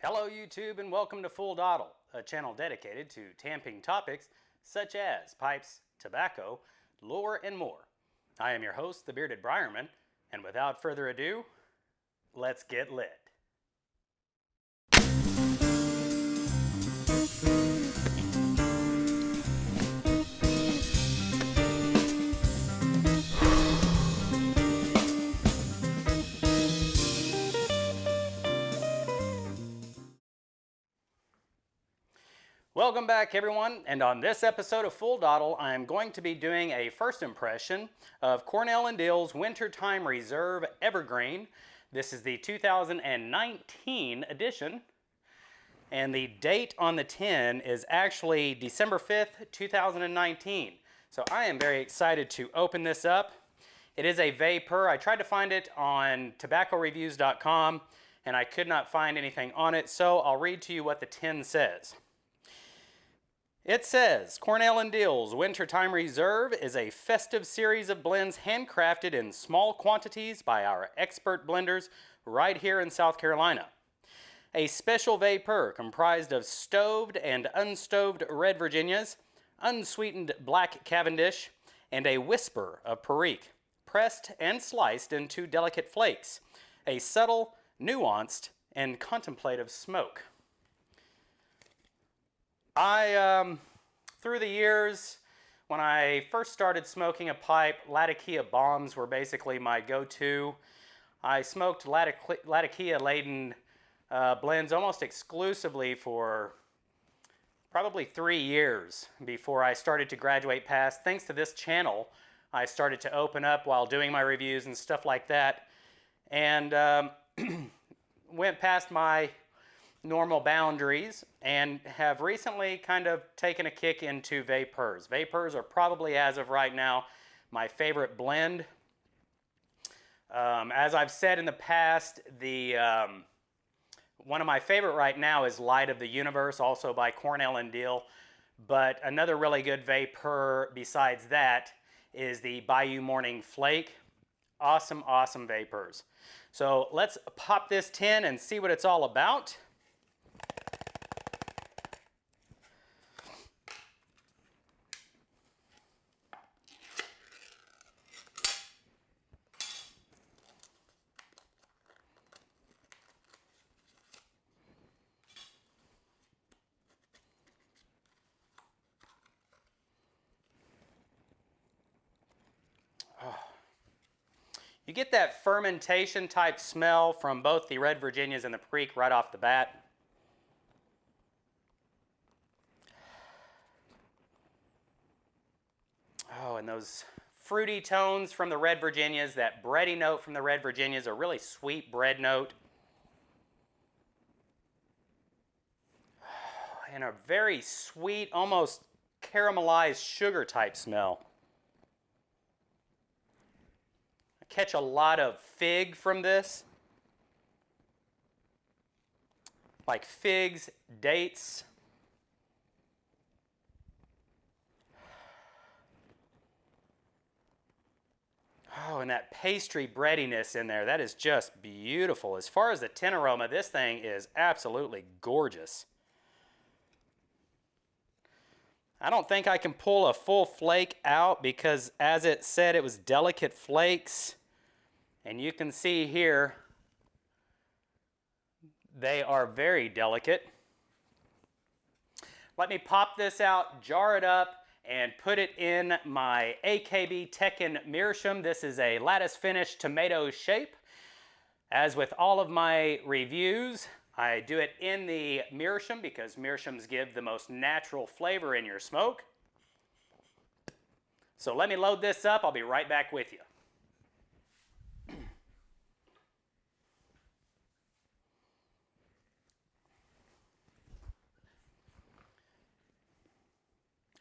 Hello YouTube and welcome to Full Dottle, a channel dedicated to tamping topics such as pipes, tobacco, lure, and more. I am your host, the Bearded Briarman, and without further ado, let's get lit. Welcome back everyone, and on this episode of Full Dottle, I am going to be doing a first impression of Cornell Diehl's Wintertime Reserve Evergreen. This is the 2019 edition, and the date on the tin is actually December 5th, 2019. So I am very excited to open this up. It is a VAPer. I tried to find it on tobaccoreviews.com, and I could not find anything on it, so I'll read to you what the tin says. It says, Cornell Diehl's Wintertime Reserve is a festive series of blends handcrafted in small quantities by our expert blenders right here in South Carolina. A special VAPer comprised of stoved and unstoved red Virginias, unsweetened black Cavendish, and a whisper of Perique, pressed and sliced into delicate flakes, a subtle, nuanced, and contemplative smoke. Through the years, when I first started smoking a pipe, Latakia bombs were basically my go-to. I smoked Latakia-laden blends almost exclusively for probably 3 years before I started to graduate past. Thanks to this channel, I started to open up while doing my reviews and stuff like that, and went past my normal boundaries and have recently kind of taken a kick into VAPers. VAPers are probably, as of right now, my favorite blend. As I've said in the past, one of my favorite right now is Light of the Universe, also by Cornell Diehl. But another really good VAPer besides that is the Bayou Morning Flake. Awesome, awesome VAPers. So let's pop this tin and see what it's all about. You get that fermentation type smell from both the red Virginias and the Perique right off the bat. Oh, and those fruity tones from the red Virginias, that bready note from the red Virginias, a really sweet bread note. And a very sweet, almost caramelized sugar type smell. Catch a lot of fig from this, like figs, dates. Oh, and that pastry breadiness in there, that is just beautiful. As far as the tin aroma, this thing is absolutely gorgeous. I don't think I can pull a full flake out because, as it said, it was delicate flakes. And you can see here, they are very delicate. Let me pop this out, jar it up, and put it in my AKB Tekken Meerschaum. This is a lattice finish tomato shape. As with all of my reviews, I do it in the Meerschaum because Meerschaums give the most natural flavor in your smoke. So let me load this up. I'll be right back with you.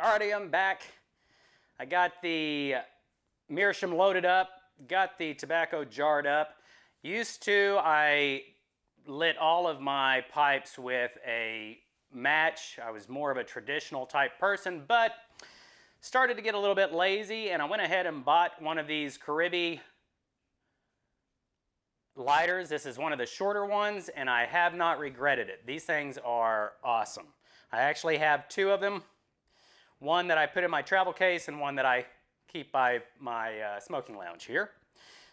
Alrighty, I'm back. I got the Meerschaum loaded up, got the tobacco jarred up. Used to, I lit all of my pipes with a match. I was more of a traditional type person, but started to get a little bit lazy, and I went ahead and bought one of these Caribe lighters. This is one of the shorter ones, and I have not regretted it. These things are awesome. I actually have two of them. One that I put in my travel case and one that I keep by my smoking lounge here.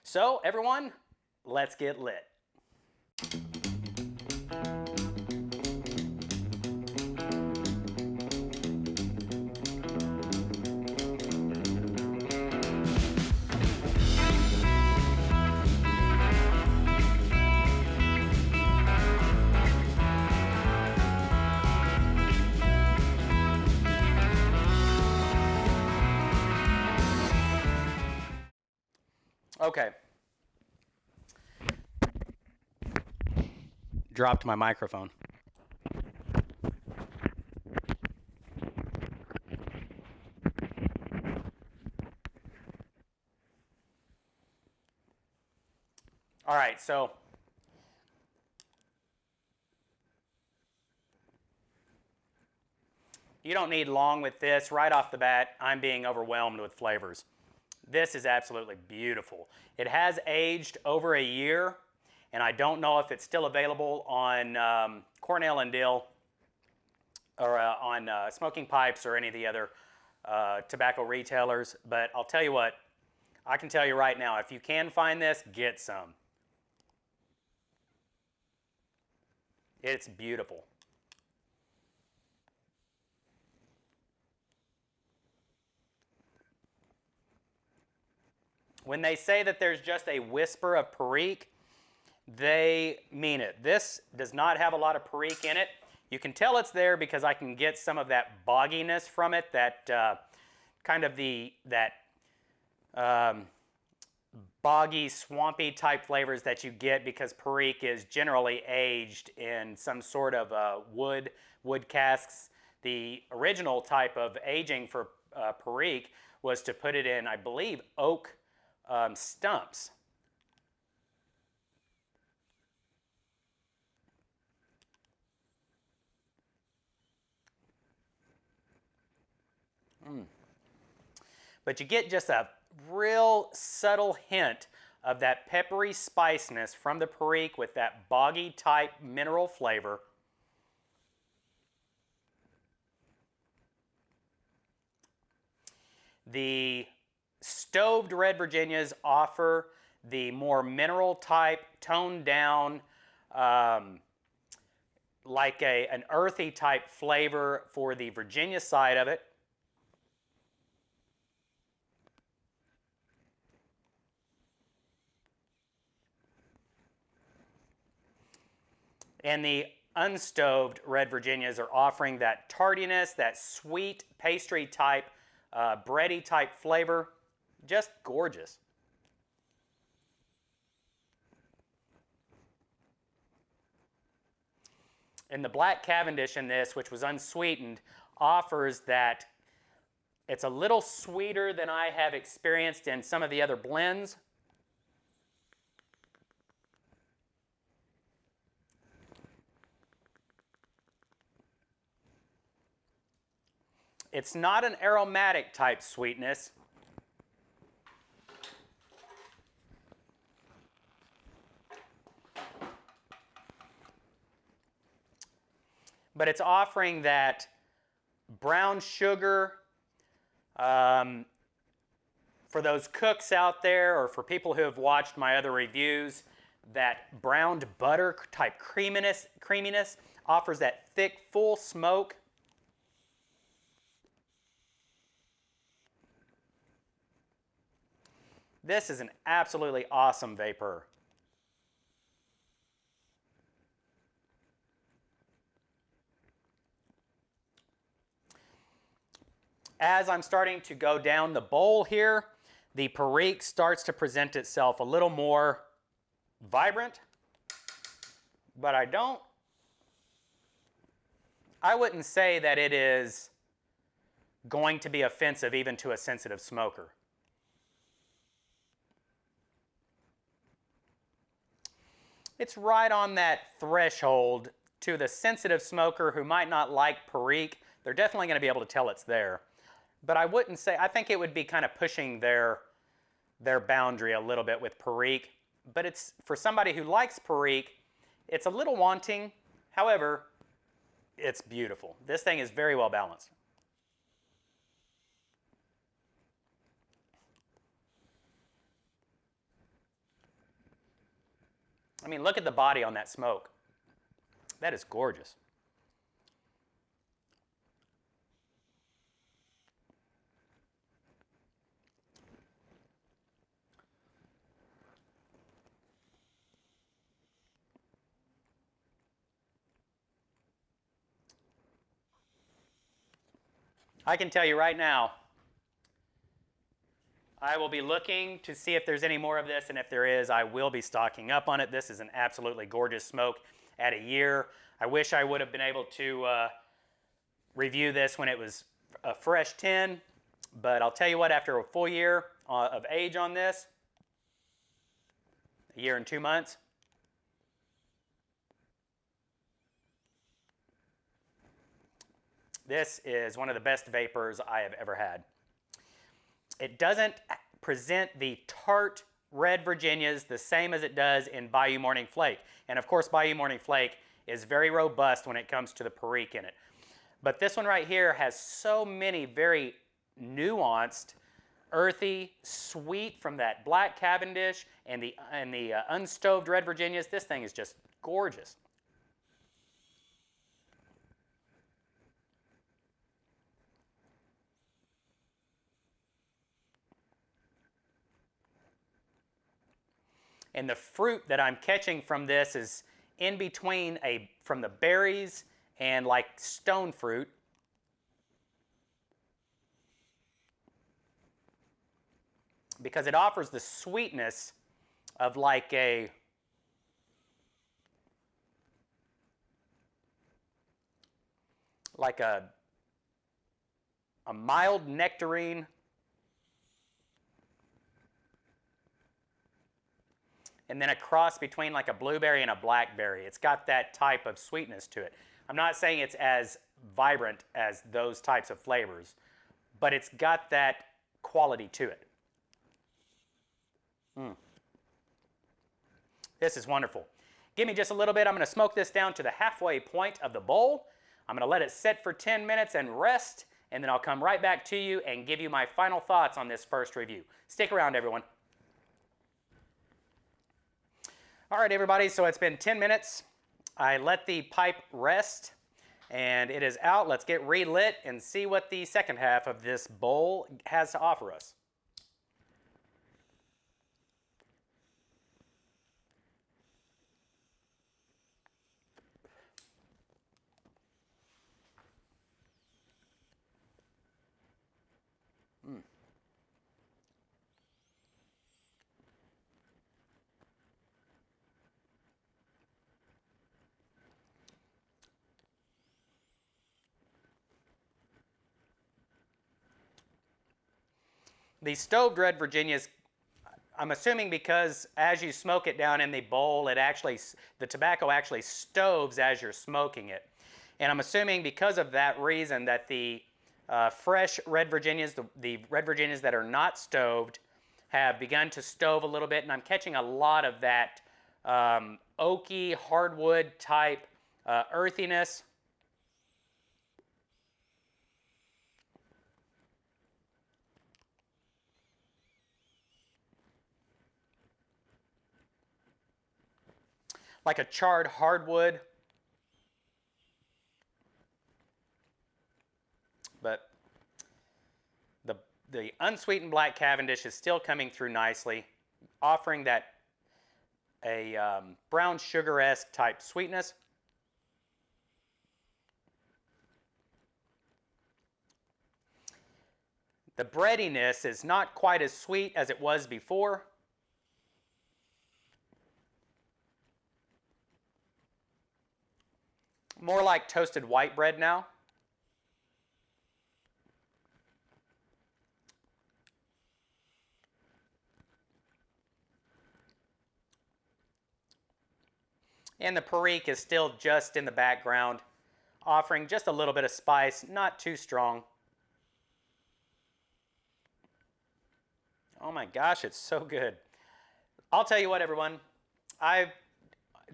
So everyone, let's get lit. Okay. Dropped my microphone. All right, so you don't need long with this. Right off the bat, I'm being overwhelmed with flavors. This is absolutely beautiful. It has aged over a year, and I don't know if it's still available on Cornell Diehl or on Smoking Pipes or any of the other tobacco retailers, but I'll tell you what, I can tell you right now, if you can find this, get some. It's beautiful. When they say that there's just a whisper of Perique, they mean it. This does not have a lot of Perique in it. You can tell it's there because I can get some of that bogginess from it, that kind of boggy, swampy type flavors that you get because Perique is generally aged in some sort of wood casks. The original type of aging for Perique was to put it in, I believe, oak stumps. But you get just a real subtle hint of that peppery spiciness from the Perique with that boggy type mineral flavor. The stoved red Virginias offer the more mineral type, toned down, like an earthy type flavor for the Virginia side of it. And the unstoved red Virginias are offering that tardiness, that sweet pastry type, bready type flavor. Just gorgeous. And the Black Cavendish in this, which was unsweetened, offers that it's a little sweeter than I have experienced in some of the other blends. It's not an aromatic type sweetness. But it's offering that brown sugar for those cooks out there, or for people who have watched my other reviews, that browned butter type creaminess offers that thick, full smoke. This is an absolutely awesome VAPer. As I'm starting to go down the bowl here, the Perique starts to present itself a little more vibrant, but I wouldn't say that it is going to be offensive even to a sensitive smoker. It's right on that threshold to the sensitive smoker who might not like Perique. They're definitely going to be able to tell it's there. But I wouldn't say, I think it would be kind of pushing their boundary a little bit with Perique. but it's for somebody who likes Perique, it's a little wanting. However, it's beautiful. This thing is very well balanced. I mean, look at the body on that smoke. That is gorgeous. I can tell you right now, I will be looking to see if there's any more of this, and if there is, I will be stocking up on it. This is an absolutely gorgeous smoke at a year. I wish I would have been able to review this when it was a fresh tin, but I'll tell you what, after a full year of age on this, a year and 2 months, this is one of the best VAPers I have ever had. It doesn't present the tart red Virginias the same as it does in Bayou Morning Flake. And of course, Bayou Morning Flake is very robust when it comes to the Perique in it. But this one right here has so many very nuanced, earthy, sweet from that black Cavendish and the unstoved red Virginias. This thing is just gorgeous. And the fruit that I'm catching from this is in between from the berries and like stone fruit. Because it offers the sweetness of like a mild nectarine, and then a cross between like a blueberry and a blackberry. It's got that type of sweetness to it. I'm not saying it's as vibrant as those types of flavors, but it's got that quality to it. This is wonderful. Give me just a little bit. I'm going to smoke this down to the halfway point of the bowl. I'm going to let it sit for 10 minutes and rest, and then I'll come right back to you and give you my final thoughts on this first review. Stick around, everyone. All right, everybody, so it's been 10 minutes. I let the pipe rest, and it is out. Let's get relit and see what the second half of this bowl has to offer us. The stoved red Virginias, I'm assuming because as you smoke it down in the bowl, the tobacco actually stoves as you're smoking it. And I'm assuming because of that reason that the fresh red Virginias, the red Virginias that are not stoved, have begun to stove a little bit, and I'm catching a lot of that oaky, hardwood type earthiness. Like a charred hardwood. But the unsweetened black Cavendish is still coming through nicely, offering that brown sugar-esque type sweetness. The breadiness is not quite as sweet as it was before. More like toasted white bread now. And the Perique is still just in the background, offering just a little bit of spice, not too strong. Oh my gosh, it's so good. I'll tell you what, everyone.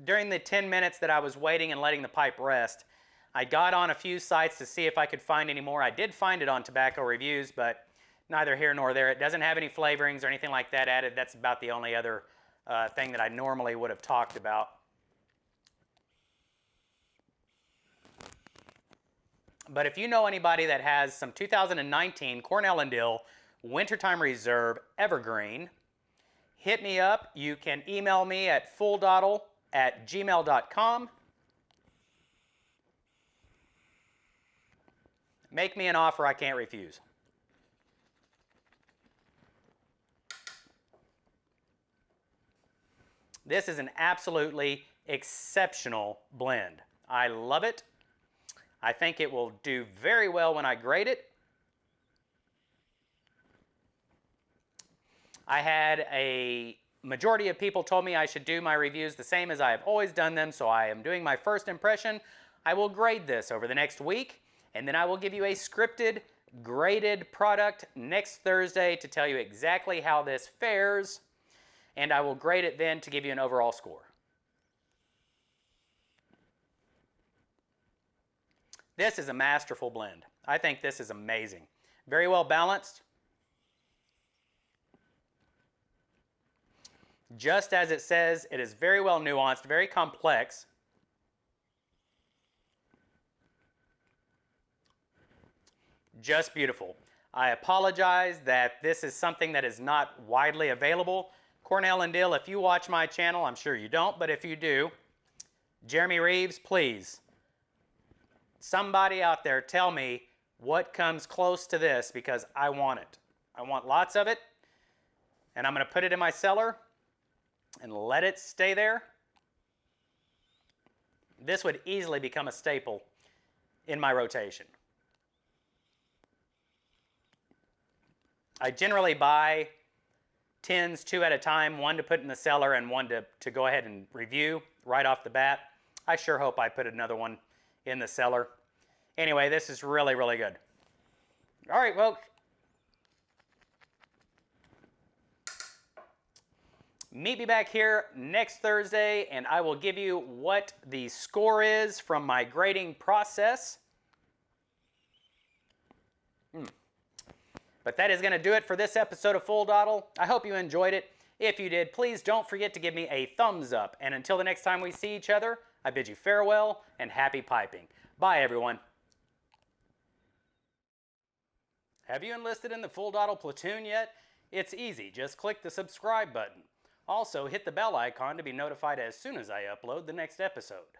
During the 10 minutes that I was waiting and letting the pipe rest, I got on a few sites to see if I could find any more. I did find it on Tobacco Reviews, but neither here nor there. It doesn't have any flavorings or anything like that added. That's about the only other thing that I normally would have talked about. But if you know anybody that has some 2019 Cornell Diehl Wintertime Reserve Evergreen, hit me up. You can email me at fulldottle@gmail.com. Make me an offer I can't refuse. This is an absolutely exceptional blend. I love it. I think it will do very well when I grade it. I had a majority of people told me I should do my reviews the same as I have always done them, so I am doing my first impression. I will grade this over the next week, and then I will give you a scripted, graded product next Thursday to tell you exactly how this fares, and I will grade it then to give you an overall score. This is a masterful blend. I think this is amazing. Very well balanced. Just as it says, it is very well nuanced, very complex. Just beautiful. I apologize that this is something that is not widely available. Cornell Diehl, if you watch my channel, I'm sure you don't, but if you do, Jeremy Reeves, please, somebody out there tell me what comes close to this, because I want it. I want lots of it, and I'm going to put it in my cellar and let it stay there. This would easily become a staple in my rotation. I generally buy tins 2 at a time, one to put in the cellar and one to go ahead and review right off the bat. I sure hope I put another one in the cellar. Anyway, this is really, really good. All right, folks. Meet me back here next Thursday, and I will give you what the score is from my grading process. But that is going to do it for this episode of Full Dottle. I hope you enjoyed it. If you did, please don't forget to give me a thumbs up. And until the next time we see each other, I bid you farewell and happy piping. Bye, everyone. Have you enlisted in the Full Dottle platoon yet? It's easy. Just click the subscribe button. Also, hit the bell icon to be notified as soon as I upload the next episode.